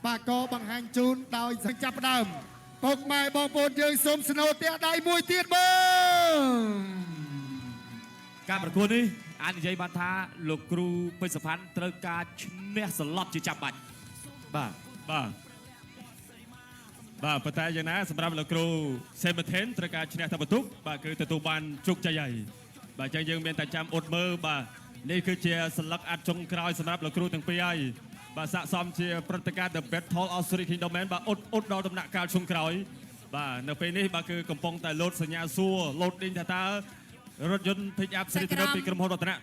បាទក៏បង្ហាញជូនដោយសង្ចាប់ដើមពុកម៉ែបងប្អូនយើងសូមស្នូទះដៃមួយទៀតមើលការប្រកួតនេះអាចនិយាយបានថាលោកគ្រូពេជ្រសុផាន់ត្រូវការឈ្នះសឡប់ជាចាំបាច់បាទប៉ុន្តែយ៉ាងណាសម្រាប់លោកគ្រូសេមថេនត្រូវការឈ្នះតែបន្ទុកបាទគឺទទួលបានជោគជ័យហើយបាទអញ្ចឹងយើងមានតែចាំអ៊ុតមើលបាទនេះគឺជាសន្លឹកអាត់ចុងក្រោយសម្រាប់លោកគ្រូទាំងពីរហើយបាទស័ក្តិសមជាព្រឹត្តិការណ៍ The Battle of Three Kingdoms មែនបាទអ៊ុតដល់ដំណាក់កាលចុងក្រោយបាទនៅពេលនេះបាទគឺកំពុងតែលោតសញ្ញាសួរលោតដេញថាតើរថយន្ត Pick Up សេរីទំនើបពីក្រុមហ៊ុនរតនៈ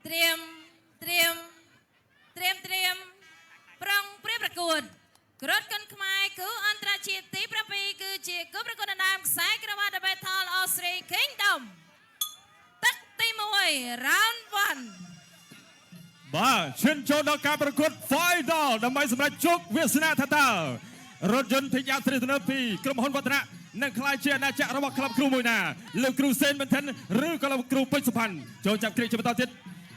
ត្រៀមប្រងព្រៀបប្រកួតក្រត់គុនខ្មែរគឺអន្តរជាតិទី7គឺជាគូប្រកួតដណ្ដើមខ្សែក្រវ៉ា The Battle of Three Kingdoms ទឹកទី1 Round 1បាទឈានចូលដល់ការប្រកួត Final ដើម្បីសម្រេចជោគវាសនាថាតើរថយន្ត Pick Up សេរីទំនើបពីក្រុមហ៊ុនរតនៈនឹងក្លាយជាអាណាចក្ររបស់ក្លឹបគ្រូមួយណាលោកគ្រូសេនមិនថិនឬក៏លោកគ្រូពេជ្រសុផាន់ចូលចាប់គ្រាជាបន្តទៀត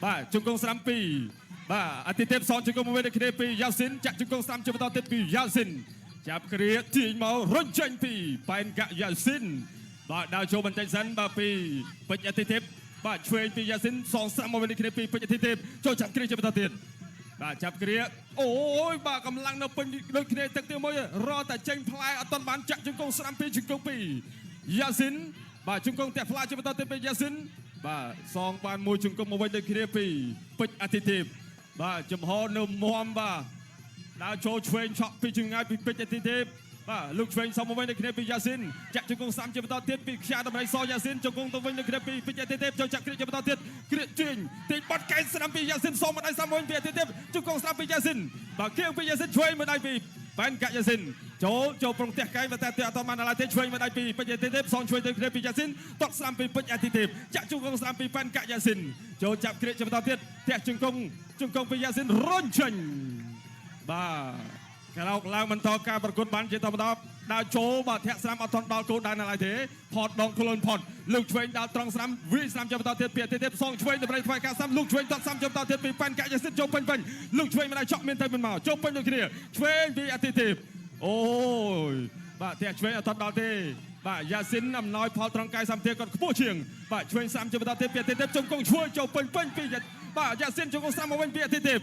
បាទជង្គង់ស្រាំ2បាទអតិថិបសងជង្គង់មួយវិញគ្នាពីយ៉ាស៊ីនចាក់ជង្គង់ស្រាំជាបន្តទៀតពីយ៉ាស៊ីនចាប់គ្រាទាញមករំចាញ់ពីប៉ែនកាក់យ៉ាស៊ីនបាទដើរចូលបន្តិចសិនបាទពីពេជ្រអតិថិបបាទឆ្វេងពីយ៉ាស៊ីនសងស្រាំមួយវិញគ្នាពីពេជ្រអតិថិបចូលចាប់គ្រាជាបន្តទៀតបាទចាប់គ្រាអូយបាទកម្លាំងនៅពេញដូចគ្នាទឹកទីមួយរត់តែចេញផ្លែអត់ទាន់បានចាក់ជង្គង់ស្រាំពីជង្គង់ពីយ៉ាស៊ីនបាទជង្គង់តែផ្លាជាបន្តទៀតពីយ៉ាស៊ីនបាទសងបានមួយជង្គង់មកវិញដូចគ្នាពីពេជ្រអតិថិបបាទចំហនៅមុំបាទដើរចូលឆ្វេងឆក់ពីចម្ងាយពីពេជ្រអតិថិបបាទលោកឆ្វេងសមមកវិញដូចគ្នាពីយ៉ាស៊ីនចាក់ជង្គង់ស្រាំជាបន្តទៀតពីខ្យាតម្រៃសយ៉ាស៊ីនជង្គង់ទៅវិញដូចគ្នាពីពេជ្រអតិថិបចូលចាក់គ្រាជាបន្តទៀតគ្រាទាញបាត់កែស្រាំពីយ៉ាស៊ីនសមមកដៃស្រាំវិញពីអតិថិបជង្គង់ស្រាំពីយ៉ាស៊ីនបាទគៀងពីយ៉ាស៊ីនឆ្វេងមកដៃពីប៉ែនកាក់យ៉ាស៊ីនចូលប្រងផ្ទះកែងតែអត់បានឡើយទេឆ្វេងមកដៃពីពេជ្រអតិថិបសងឆ្វេងទៅគ្នាពីយ៉ាស៊ីនតក់ស្រាំពីពេជ្រអតិថិបចាក់ជង្គង់ស្រាំពីប៉ែនកាក់យ៉ាស៊ីនចូលចាប់គ្រាជាបន្តទៀតផ្ទះជង្គង់ពីយ៉ាស៊ីនរញចេញបាទក្រោកឡើងបន្តការប្រកួតបានជាតបដបដើរចូលបាទធាក់ស្រាំអត់ទាន់ដល់គោលដៅនៅឡើយទេផតដងខ្លួនផតលោកឆ្វេងដល់ត្រង់ស្រាំវាស្រាំជាបន្តទៀតពីទេសងឆ្វេងដើម្បីធ្វើការស្រាំលោកឆ្វេងតត់ស្រាំជាបន្តទៀតពីប៉ែនកាក់យ៉ាស៊ីនចូលពេញលោកឆ្វេងមិនឲ្យចក់មានទៅមិនមកចូលពេញដូចគ្នាឆ្វេងពីអតិថិបអូយបាទធាក់ឆ្វេងអត់ទាន់ដល់ទេបាទយ៉ាស៊ីនអំណោយផលត្រង់កាយសម្ភារគាត់ខ្ពស់ជាងបាទឆ្វេងស្រាំជាបន្តទៀតពីអតិថិបជង្គង់ឈួយចូលពេញពីបាទយ៉ាស៊ីនជង្គង់ស្រាំមកវិញពីអតិថិប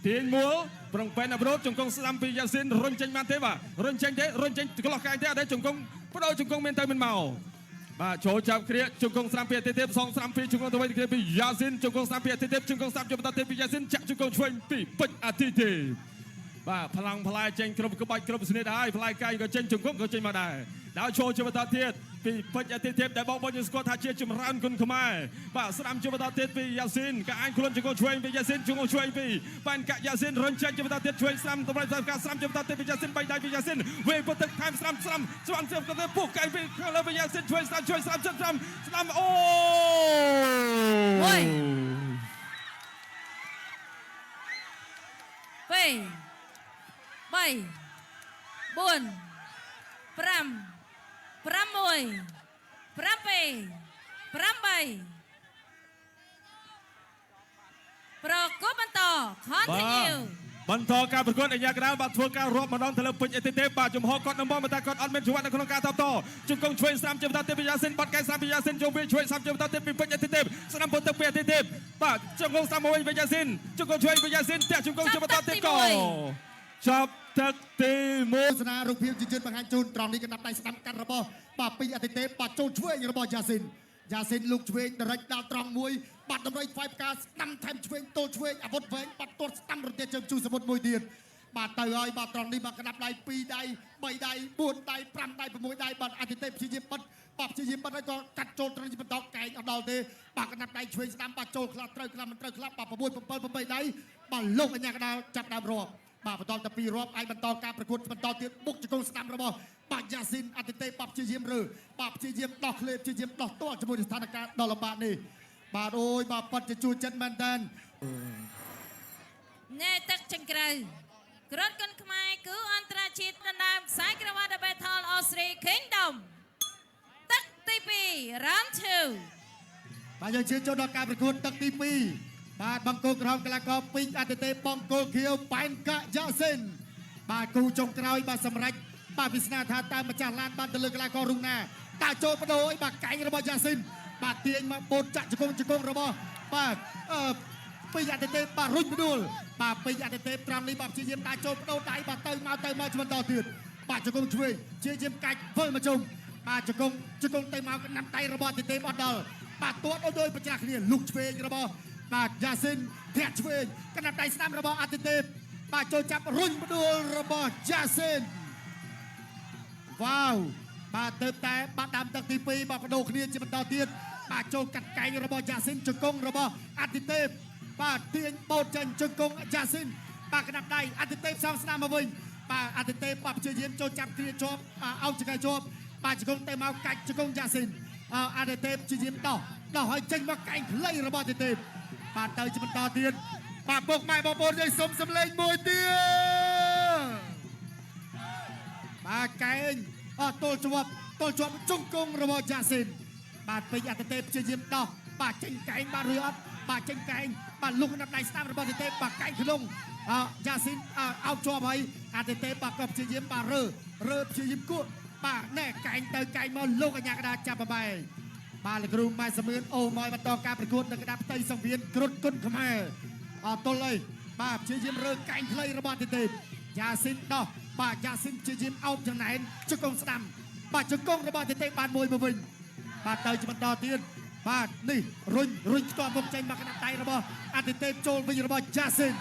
ទាញមួលប្រងបែនអប្រូតជង្គង់ស្ដាំពីយ៉ាស៊ីនរុញចេញបានទេបាទរុញចេញកន្លោះកែងទេអត់ទេជង្គង់បដូរជង្គង់មានទៅមិនមកបាទចូលចាប់គ្រាជង្គង់ស្ដាំពីអតិថិបសងស្ដាំពីជង្គង់ទៅវិញគ្រាពីយ៉ាស៊ីនជង្គង់ស្ដាំពីអតិថិបជង្គង់ស្ដាំជាបន្តទៀតពីយ៉ាស៊ីនចាក់ជង្គង់ឆ្វេងពីពេជ្រអតិថិបបាទផ្លាំងផ្លែចេញគ្រប់ក្បាច់គ្រប់ស្នៀតហើយផ្លែកាយក៏ចេញជង្គង់ក៏ចេញមកដែរដល់ចូលជាបន្តទៀតពីពេជ្រអតិថិបដែលបងប្អូនយើងស្គាល់ថាជាចម្រើនគុណខ្មែរបាទស្ដាំជាបន្តទៀតពីយ៉ាស៊ីនកាអញខ្លួនជង្គង់ឆ្វេងពីយ៉ាស៊ីនជង្គង់ឆ្វេងពីប៉ែនកាក់យ៉ាស៊ីនរុញចេញជាបន្តទៀតឆ្វេងស្ដាំតម្រូវការស្ដាំជាបន្តទៀតពីយ៉ាស៊ីន3ដៃពីយ៉ាស៊ីនវេពុតទឹកថែមស្ដាំជាបន្តទៀតពុះកែពីខាងលើពីយ៉ាស៊ីនឆ្វេងស្ដាំអូយ3 4 ប្រកួតបន្ត continue បន្តការប្រកួតអាញាក្រាបាទធ្វើការរាប់ម្ដងទៅលើពេជ្រអតិថិបបាទចំហគាត់នឹងមកតែគាត់អត់មានជីវិតនៅក្នុងការតបតជង្គង់ឆ្វេងស្ដាំជាបន្តទៀតពីយ៉ាស៊ីនបាត់កែស្ដាំពីយ៉ាស៊ីនចូលវាឆ្វេងស្ដាំជាបន្តទៀតពីពេជ្រអតិថិបស្ដាំពុតទឹកពីអតិថិបបាទជង្គង់ស្ដាំមកវិញពីយ៉ាស៊ីនជង្គង់ឆ្វេងពីយ៉ាស៊ីនផ្ទះជង្គង់ជាបន្តទៀតក៏ចាប់ទឹកទី1សនារូបភាពជាជឿនបង្ហាញជូនត្រង់នេះកណ្ដាប់ដៃស្ដាំកាត់របស់បាទពីអតិថិបបាទចូលឆ្វេងរបស់យ៉ាស៊ីនលោកឆ្វេងដរិចដល់ត្រង់មួយបាត់តម្រុយផ្វាយផ្កាស្ដាំថែមឆ្វេងតូលឆ្វេងអាវុធវែងបាត់ទាត់ស្ដាំរទេជើងជូសមុទ្រមួយទៀតបាទទៅហើយបាទត្រង់នេះបាទកណ្ដាប់ដៃ2ដៃ3ដៃ4ដៃ5ដៃ6ដៃបាទអតិថិបព្យាយាមបិទហើយក៏កាត់ចូលត្រង់បន្តកែងអត់ដល់ទេបាទកណ្ដាប់ដៃឆ្វេងស្ដាំបាទចូលខ្លះត្រូវខ្លះមិនត្រូវខ្លះបាទ6 7 8ដៃបាទលោកអញ្ញាកណ្ដាលចាប់ដើមរាប់បាទបន្តទៅ2រាប់អាចបន្តការប្រកួតបន្តទៀតបុកជង្គង់ស្ដាំរបស់បាទយ៉ាស៊ីនអតិថិបបាទព្យាយាមរើបាទព្យាយាមដោះឃ្លេព្យាយាមដោះទាល់ជាមួយស្ថានភាពដ៏លំបាកនេះបាទអូយបាទប៉ាត់ជាជួចចិត្តមែនតើណែទឹកចង្ក្រៅក្រត់គុនខ្មែរគឺអន្តរជាតិដណ្ដើមខ្សែក្រវ៉ា The Battle of Three Kingdoms ទឹកទី2 Round 2បាទយើងជឿចូលដល់ការប្រកួតទឹកទី2បាទបង្គោលក្រហមកីឡាករពីងអតិថិបបង្គោលខៀវប៉ែនកាក់យ៉ាស៊ីន បាទគូចុងក្រោយបាទសម្រាប់បាទវិស្នាថាតើម្ចាស់ឡានបានទៅលើកីឡាកររូងណាតើចូលបដូរឲ្យបាទកែងរបស់យ៉ាស៊ីនបាទទាញមកបូតចាក់ជង្គង់របស់បាទពីអតិទេពបាទរុញផ្ដួលបាទពីអតិទេពត្រង់នេះបាទព្យាយាមដាក់ចូលបដូរដៃបាទទៅមកបន្តទៀតបាទជង្គង់ឆ្វេងព្យាយាមកាច់វិលមកជុំបាទជង្គង់ទៅមកកណ្ដាំដៃរបស់អតិទេពអត់ដល់បាទទាត់ដោយប្រចាំគ្នាលុកឆ្វេងរបស់បាទយ៉ាស៊ីនធាក់ឆ្វេងកណ្ដាំដៃស្ដាំរបស់អតិទេពបាទចូលចាប់រុញផ្ដួលរបស់យ៉ាស៊ីនវ៉ាវបាទទៅតែបាត់ដាំទឹកទី2បាទបដូរគ្នាជាបន្តទៀតបាទចូលកាត់កែងរបស់យ៉ាស៊ីនជង្គង់របស់អតិទេពបាទទាញបូតចេញជង្គង់យ៉ាស៊ីនបាទកណ្ដាប់ដៃអតិទេពសងស្ដាំមកវិញបាទអតិទេពបាទព្យាយាមចូលចាប់គ្នាជាប់អោបចង្កេះជាប់បាទជង្គង់ទៅមកកាច់ជង្គង់យ៉ាស៊ីនអតិទេពព្យាយាមដោះឲ្យចេញមកកែងខ្លីរបស់អតិទេពបាទទៅជាបន្តទៀតបាទពុកម៉ែបងប្អូនយើងសុំសំឡេងមួយទៀតបាទកែងទល់ជាប់ជង្គង់របស់យ៉ាស៊ីនបាទពេញអតិទេពព្យាយាមដោះបាទចេញកែងបាទឬអត់បាទចេញកែងបាទលុកដល់ដៃស្ដាំរបស់អតិទេពបាទកែងក្នុងយ៉ាស៊ីនអោបជាប់ហើយអតិទេពបាទក៏ព្យាយាមបាទរើព្យាយាមគក់បាទណែកែងទៅកែងមកលោកអញ្ញាកដាចាប់បបែបាទលោកគ្រូម៉ែសមឿនអូមកបន្តការប្រកួតនៅកណ្ដាប់ផ្ទៃសង្វៀនគ្រុតគុណខ្មែរទល់ហើយបាទព្យាយាមរើកែងខ្លីរបស់អតិទេពយ៉ាស៊ីនដោះបាទយ៉ាស៊ីនព្យាយាមអោបចំណែនជង្គង់ស្ដាំបាទជង្គង់របស់អតិទេពបានមួយមកវិញបាទទៅជាបន្តទៀតបាទនេះរុញផ្ទាល់មុខចេញមកកណ្ដាប់ដៃរបស់អតិទេពចូលវិញរបស់យ៉ាស៊ីន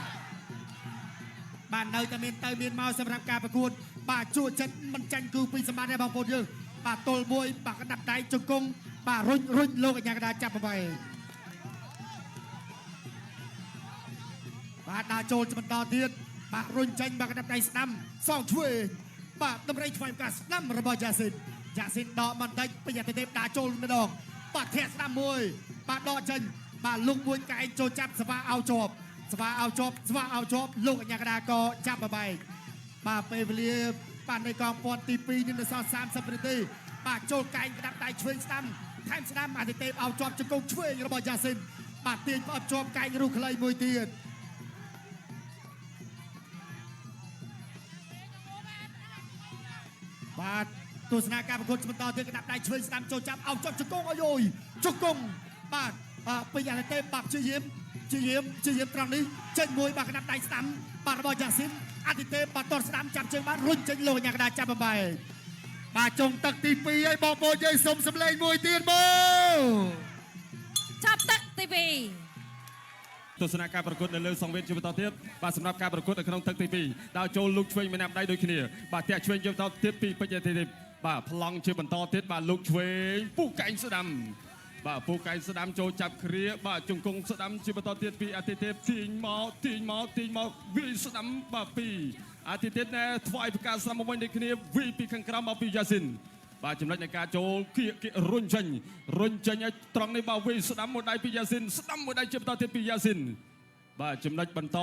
បាទនៅតែមានមកសម្រាប់ការប្រកួតបាទជួចិត្តមិនចាញ់គឺពីសម្បត្តិដែរបងប្អូនយើងបាទទល់មួយបាទកណ្ដាប់ដៃជង្គង់បាទរុញលោកអញ្ញាកដាចាប់បបែបាទដើរចូលជាបន្តទៀតបាទរុញចេញបាទកណ្ដាប់ដៃស្ដាំសងឆ្វេងបាទតម្រៃឆ្វេងការស្ដាំរបស់យ៉ាស៊ីនដកបន្តិចពីអតិទេពដើរចូលម្ដងបាទធាក់ស្ដាំមួយបាទដកចេញបាទលុកមួយកែងចូលចាប់ស្វាអោជាប់លោកអញ្ញាកដាក៏ចាប់បបែកបាទពេលវេលាបាទនៅកងពាន់ទី2នេះនៅសល់30នាទីបាទចូលកែងកណ្ដាប់ដៃឆ្វេងស្ដាំថែមស្ដាំអតិទេពអោជាប់ជង្គង់ឆ្វេងរបស់យ៉ាស៊ីនបាទទាញផ្អត់ជាប់កែងរុះខ្លីមួយទៀតបាទទស្សនាការប្រកួតបន្តទៀតកណ្ដាប់ដៃឆ្វេងស្ដាំចូលចាប់អោជាប់ជង្គង់អយជង្គង់បាទពេញអតិទេពបាទព្យាយាមត្រង់នេះចេញមួយបាទកណ្ដាប់ដៃស្ដាំបាទរបស់យ៉ាស៊ីនអតិទេពបាទតតស្ដាំចាប់ជើងបាទរុញចេញលោកអញ្ញាកដាចាប់បបែបាទចុងទឹកទី2ហើយបងប្អូនយើងសុំសម្លេងមួយទៀតមកចាប់ទឹកទី2ទស្សនការប្រកួតនៅលើសង្វេទជាបន្តទៀតបាទសម្រាប់ការប្រកួតនៅក្នុងទឹកទី2ដើរចូលលុកឆ្វេងមួយណាំដៃដូចគ្នាបាទតាក់ឆ្វេងជាបន្តទៀតពីពេជ្រអតិទេពបាទប្លង់ជាបន្តទៀតបាទលុកឆ្វេងពុះកែងស្ដាំបាទពុះកែងស្ដាំចូលចាប់គ្រាបាទជង្គង់ស្ដាំជាបន្តទៀតពីអតិទេពទាញមកវាយស្ដាំបាទពីអតិទេពណែថ្វាយប្រកាសស្ដាំមកវិញដូចគ្នាវាយពីខាងក្រោមមកពីយ៉ាស៊ីនបាទចំណុចនៃការចូលគៀករុញចេញឲ្យត្រង់នេះបាទវាយស្ដាំមួយដៃពីយ៉ាស៊ីនស្ដាំមួយដៃជាបន្តទៀតពីយ៉ាស៊ីនបាទចំណុចបន្ត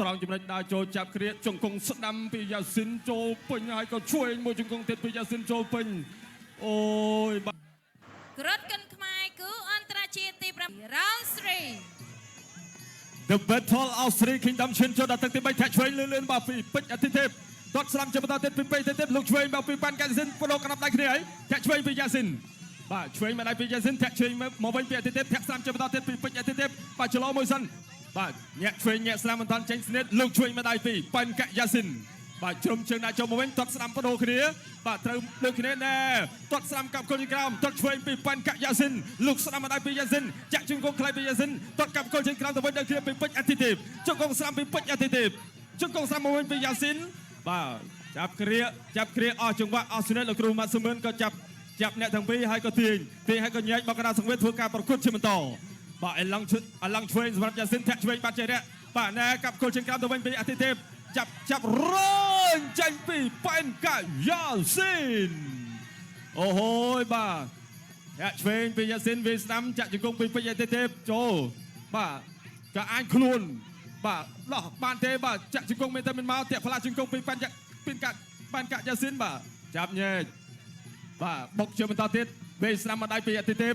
ត្រង់ចំណុចដើរចូលចាប់គ្រាជង្គង់ស្ដាំពីយ៉ាស៊ីនចូលពេញហើយក៏ឆ្វេងមួយជង្គង់ទៀតពីយ៉ាស៊ីនចូលពេញអូយបាទក្រឹតកិនខ្មែរគឺអន្តរជាតិទី7 Round 3 The Battle of Three Kingdom ឈានចូលដល់ទឹកទី3ធាក់ឆ្វេងលឿនបាទពីពេជ្រអតិទេពដកស្ដាំជាបន្តទៀតពីពេជ្រអតិទេពលោកឆ្វេងមកពីប៉ាន់កាស៊ីនបដូរកណ្ដាប់ដៃគ្នាហើយធាក់ឆ្វេងពីយ៉ាស៊ីនបាទឆ្វេងមកដៃពីយ៉ាស៊ីនធាក់ឆ្វេងមកវិញពីអតិទេពធាក់ស្ដាំជាបន្តទៀតពីពេជ្រអតិទេពបាទចលោមួយសិនបាទញាក់ឆ្វេងញាក់ស្ដាំមិនតាន់ចេញស្និតលោកឆ្វេងមកដៃពីប៉ាន់កាយ៉ាស៊ីនបាទជ្រុំជើងដាក់ចូលមកវិញទាត់ស្ដាំបដូរគ្នាបាទត្រូវដូចគ្នាដែរទាត់ស្ដាំកាប់គល់ជើងក្រោមទាត់ឆ្វេងពីប៉ាន់កាយ៉ាស៊ីនលោកស្ដាំមកដៃពីយ៉ាស៊ីនចាក់ជង្គង់ខ្លីពីយ៉ាស៊ីនទាត់កាប់គល់ជើងក្រោមទៅវិញដូចគ្នាពីពេជ្រអតិទេពជង្គង់ស្ដាំពីពេជ្រអតិទេពជង្គង់ស្ដាំមកវិញពីយ៉ាស៊ីនបាទចាប់គ្រាអស់ចង្វាក់អស់ស្និតលោកគ្រូម៉ាត់សមឿនក៏ចាប់អ្នកទាំងពីរហើយក៏ទាញហើយក៏ញែកមកកណ្ដាលសង្វេទធ្វើការប្រកួតជាបន្តបាទអឡង់ឆ្វេងសម្រាប់យ៉ាស៊ីនធាក់ឆ្វេងបាត់ចេះរៈបាទណែកាប់គល់ជើងក្រោមទៅវិញពីអតិទេពចាប់រើញចេញពីប៉ែនកាយ៉ាស៊ីនអូហូយបាទធាក់ឆ្វេងពីយ៉ាស៊ីនវាស្ដាំចាក់ជង្គង់ពីពេជ្រអតិទេពចូលបាទក៏អាចខ្លួនបាទដោះបានទេបាទចាក់ជង្គង់មានតែមិនមកតាក់ផ្លាជង្គង់ពីប៉ែនកាយ៉ាស៊ីនបាទចាប់ញែកបាទបុកជាបន្តទៀតវាស្ដាំមកដៃពីអតិទេព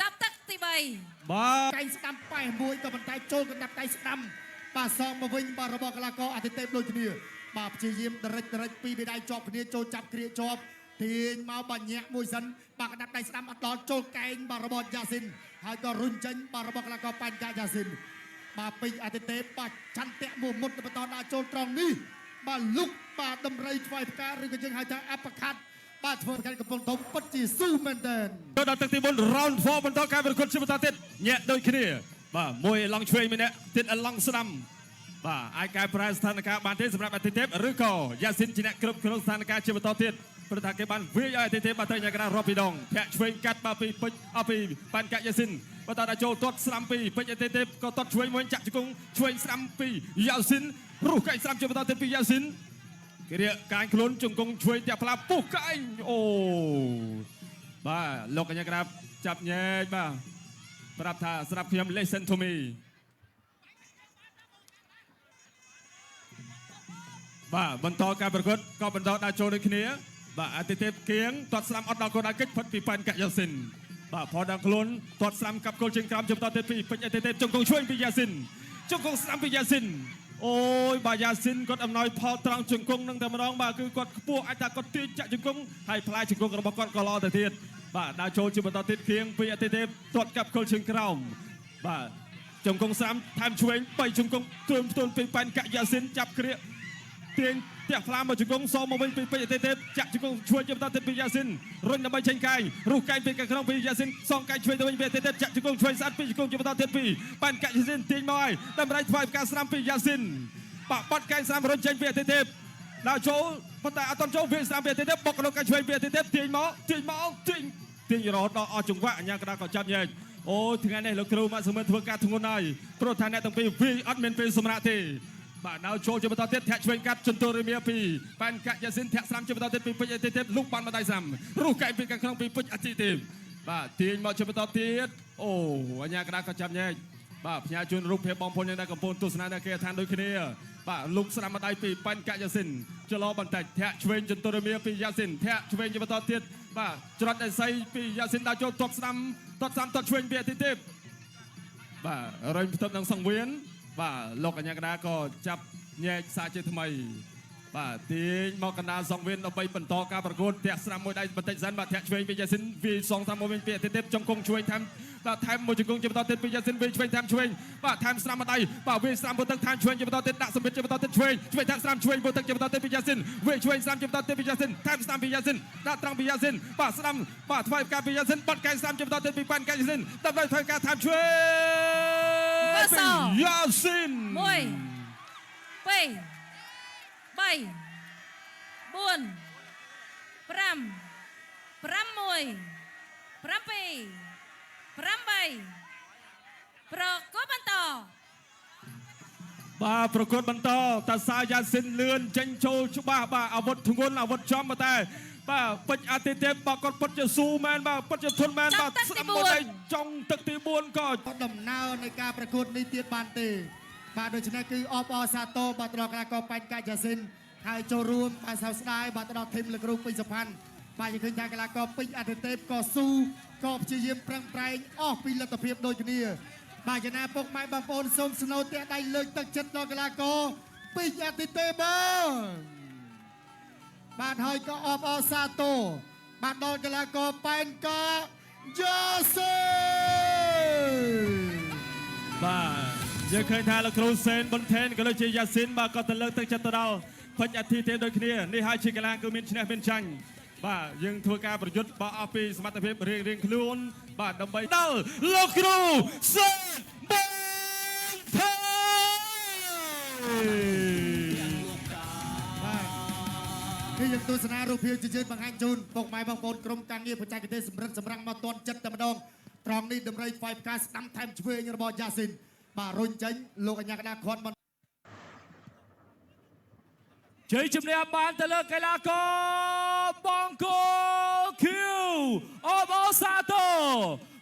ចាប់ទឹកទី បាទ កែងស្ដាំប៉ែមួយក៏ប៉ុន្តែចូលកណ្ដាប់កែងស្ដាំបាទសងមកវិញបាទរបស់កីឡាករអាទិទេពដូចគ្នាបាទព្យាយាមដរិចពីរដៃជាប់គ្នាចូលចាប់គ្រាជាប់ទាញមកបាញាក់មួយសិនបាទកណ្ដាប់ដៃស្ដាំអត់ដល់ចូលកែងបាទរបស់យ៉ាស៊ីនហើយក៏រុញចេញបាទរបស់កីឡាករប៉ែនកាយ៉ាស៊ីនបាទពេញអាទិទេពបាទឆន្ទៈមួយមុតបន្តដល់ចូលត្រង់នេះបាទលុកបាទដំរីឆ្វៃផ្កាឬក៏យើងហៅថាអបខាត់បាទធ្វើការកំពុងធំពិតជាស៊ូមែនតើ ចូលដល់ទឹកទី4 round 4បន្តការប្រកួតជាបន្តទៀតញាក់ដូចគ្នាបាទមួយឡង់ឆ្វេងម្នាក់ទៀតឡង់ស្ដាំបាទអាចកែប្រែស្ថានភាពបានទេសម្រាប់អាទិទេពឬក៏យ៉ាស៊ីនជាអ្នកគ្រប់គ្រងស្ថានភាពជាបន្តទៀតព្រោះថាគេបានវាយឲ្យអាទិទេពបាទទៅញ៉ាំកណ្ដាលរាប់ពីដងធាក់ឆ្វេងកាត់បាទពីពេជ្រអពីប៉ាន់កាយ៉ាស៊ីនបន្តដល់ចូលទាត់ស្ដាំពីពេជ្រអាទិទេពក៏ទាត់ឆ្វេងមួយចាក់ជង្គង់ឆ្វេងស្ដាំពីយ៉ាស៊ីនរុះកែងស្ដាំជាបន្តទៀតពីយ៉ាស៊ីនគេរៀកកាញខ្លួនជង្គង់ឆ្វេងតាក់ផ្លាពុះកែងអូបាទលោកកញ្ញាក្រាបចាប់ញែកបាទប្រាប់ថាស្រាប់ខ្ញុំ listen to me បាទបន្តការប្រកួតក៏បន្តដាក់ចូលដូចគ្នាបាទអាទិទេពគៀងទាត់ស្លាំអត់ដល់កូនដល់កិច្ចផុតពីប៉ាន់កាយ៉ាស៊ីនបាទផដល់ខ្លួនទាត់ស្លាំកាប់គល់ជើងក្រោមជុំតទៀតពីពេជ្រអាទិទេពជង្គង់ឆ្វេងពីយ៉ាស៊ីនជង្គង់ស្ដាំពីយ៉ាស៊ីនអូយបាទយ៉ាស៊ីនគាត់អំណោយផលត្រង់ជង្គង់នឹងតែម្ដងបាទគឺគាត់ខ្ពស់អាចថាគាត់ទាញចាក់ជង្គង់ហើយផ្លែជង្គង់របស់គាត់ក៏ល្អទៅទៀតបាទដាក់ចូលជាបន្តទៀតគៀងពីអាទិទេពទាត់កាប់គល់ជើងក្រោមបាទជង្គង់ស្ដាំថែមឆ្វេង3ជង្គង់ទ្រឹមផ្ទុនពីប៉ាន់កាយ៉ាស៊ីនចាប់គ្រាកទាញតាក់ផ្លាមកជង្គង់សមកវិញពីពេជ្រអាទិទេពចាក់ជង្គង់ឆ្វេងជាបន្តទៀតពីយ៉ាស៊ីនរុញដើម្បីចេញកាយរុះកាយពីខាងក្នុងពីយ៉ាស៊ីនសងកាយឆ្វេងទៅវិញពីអាទិទេពចាក់ជង្គង់ឆ្វេងស្អាតពីជង្គង់ជាបន្តទៀតពីប៉ាន់កាយ៉ាស៊ីនទាញមកហើយតម្រៃធ្វើឲ្យការស្ដាំពីយ៉ាស៊ីនបាត់កាយស្ដាំរុញចេញពីអាទិទេពដល់ចូលប៉ុន្តែអត់ទាន់ចូលវាស្ដាំពីអាទិទេពបុកក្នុងកាយឆ្វេងពីអាទិទេពទាញរហូតដល់អស់ចង្វាក់អញ្ញាកណ្ដាលក៏ចាប់ញែកអូថ្ងៃនេះលោកគ្រូមកសមើធ្វើការធ្ងន់ហើយព្រោះថាអ្នកទាំងពីរវាអត់មានពេលសម្រាប់ទេបាទដល់ចូលជាបន្តទៀតធាក់ឆ្វេងកាត់ចន្ទរមីពីប៉ាន់កាយ៉ាស៊ីនធាក់ស្ដាំជាបន្តទៀតពីពេជ្រអាទិទេពលុកបានមកដៃស្ដាំរុះកែពីខាងក្នុងពីពេជ្រអាទិទេពបាទទាញមកជាបន្តទៀតអូអញ្ញាកណ្ដាលក៏ចាប់ញែកបាទផ្ញើជូនរូបភាពបងប្អូនយើងដែលកំពុងទស្សនានៅគេឋានដូចគ្នាបាទលុកស្ដាំមកដៃពីប៉ាន់កាយ៉ាស៊ីនចលោបន្តិចធាក់ឆ្វេងចន្ទរមីពីយ៉ាស៊ីនធាក់ឆ្វេងជាបន្តទៀតបាទច្រត់ដៃសៃពីយ៉ាស៊ីនដល់ចូលទាត់ស្ដាំទាត់ឆ្វេងពីអាទិទេពបាទរុញផ្ទឹមនឹងសង្វៀនបាទលោកកញ្ញាកណ្ដាលក៏ចាប់ញែកសាជាថ្មីបាទទាញមកកណ្ដាលសង្វៀនដើម្បីបន្តការប្រកួតធាក់ស្ដាំមួយដៃបន្តិចសិនបាទធាក់ឆ្វេងពីយ៉ាស៊ីនវាសងតាមមួយវិញពីអាទិទេពចង្គង់ឆ្វេងថែមមួយជង្គង់ជាបន្តទៀតពីយ៉ាស៊ីនវាឆ្វេងថែមឆ្វេងបាទថែមស្ដាំមួយដៃបាទវាស្ដាំមួយទឹកថែមឆ្វេងជាបន្តទៀតដាក់សម្ពាធជាបន្តទៀតឆ្វេងថែមស្ដាំឆ្វេងមួយទឹកជាបន្តទៀតពីយ៉ាស៊ីនវាឆ្វេងស្ដាំជាបន្តទៀតពីយ៉ាស៊ីនថែមស្ដាំពីយ៉ាស៊ីនដាក់ត្រង់ពីយ៉ាស៊ីនបាទស្ដាំបាទធ្វើការពីយ៉ាស៊ីនបាត់កែស្ដាំជាបន្តទៀតពីប៉ាន់កាយ៉ាស៊ីនដើម្បីធ្វើការថែមឆ្វេងយ៉ាស៊ីន 1 2 3 ប្រកបបន្ត បាទប្រកួតបន្តតាសាយ៉ាស៊ីនលឿនចេញចូលច្បាស់បាទអាវុធធ្ងន់អាវុធចំមកតែបាទពេជ្រអាទិទេពបាទគាត់ពិតជាស៊ូមែនបាទពិតជាធន់មែនបាទស្ដាប់មកតែចង់ទឹកទី4ក៏ ដំណើរនៃការប្រកួតនេះទៀតបានទេបាទដូច្នេះគឺអបអសាទរបាទទៅដល់កីឡាករប៉ែនកាច់យ៉ាស៊ីនហើយចូលរួមបាទសោកស្ដាយបាទទៅដល់ធីមលោកគ្រូពេញសុផាន់បាទយើងឃើញថាកីឡាករពេជ្រអាទិទេពក៏ស៊ូក៏ព្យាយាមប្រឹងប្រែងអស់ពីលទ្ធភាពដូចគ្នាបាទចំណាពុកម៉ែបងប្អូនសូមស្នូទះដៃលើកទឹកចិត្តដល់កីឡាករពេជ្រអាទិទេពបងបាទហើយក៏អបអសាទរបាទដល់កីឡាករប៉ែនកាយ៉ាស៊ីន បាទយើងឃើញថាលោកគ្រូសេនប៊ុនថេនក៏ដូចជាយ៉ាស៊ីនបាទក៏ទៅលើកទឹកចិត្តទៅដល់ពេជ្រអាទិទេពដូចគ្នានេះហើយជាកីឡាគឺមានឈ្នះមានចាញ់បាទយើងធ្វើការប្រយុទ្ធបាទអស់ពីសមត្ថភាពរៀងខ្លួនបាទដើម្បីដល់លោកគ្រូសេនប៊ុនថេន គឺយើងទស្សនារូបភាពជាយើងបង្ហាញជូនពុកម៉ែបងប្អូនក្រុមការងារបច្ចេកទេសសម្រិទ្ធសម្រាំងមកទាន់ចិត្តតែម្ដងត្រង់នេះតម្រៃហ្វាយផ្កាស្ដាំថែមឆ្វេងរបស់យ៉ាស៊ីនបាទរុញចេញលោកអញ្ញាកណ្ដាលខាត់មិន ជ័យជំនះបានទៅលើកីឡាករបង្គោលឃីវអបអសាទរ